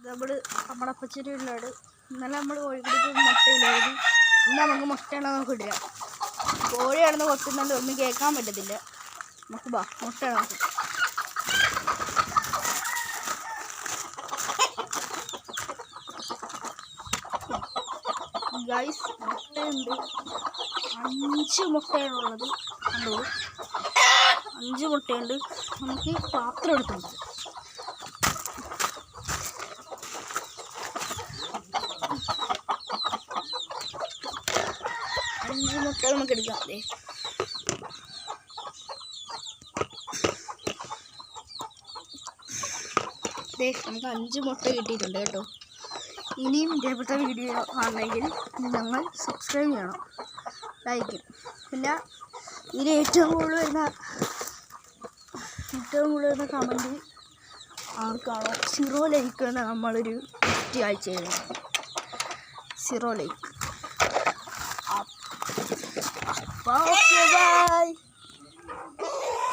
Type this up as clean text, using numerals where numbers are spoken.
നമ്മുടെ അപ്പച്ചൻ്റെ വീട്ടിലാണ്. ഇന്നലെ നമ്മൾ കോഴിക്കോട് മുട്ടയിലായിരുന്നു. ഇന്ന് നമുക്ക് മുട്ടയാണോ നമുക്ക് ഇടുക. കോഴിയാണെന്ന് കൊത്തുന്നുണ്ട് ഒന്നും കേൾക്കാൻ പറ്റത്തില്ല. നമുക്ക് മുട്ടയാണ് നമുക്ക്. ഗൈസ് മുട്ടയുണ്ട്. 5 മുട്ടയാണുള്ളത്. കണ്ടോ, 5 മുട്ടയുണ്ട്. നമുക്ക് പാത്രം എടുത്തുണ്ട്. മുട്ട നമുക്ക് എടുക്കാം. നമുക്ക് 5 മുട്ട കിട്ടിയിട്ടുണ്ട് കേട്ടോ. ഇനിയും ഇതേപോലത്തെ വീഡിയോ കാണണമെങ്കിൽ ഞങ്ങൾ സബ്സ്ക്രൈബ് ചെയ്യണം, ലൈക്ക്. പിന്നെ ഇതിൽ ഏറ്റവും കൂടുതൽ വരുന്ന കമൻറ്റ് ആർക്കാണോ 0 ലൈക്ക് എന്ന് നമ്മളൊരു ഗിഫ്റ്റ് അയച്ചു തരുന്നത്. 0 ലൈക്ക്.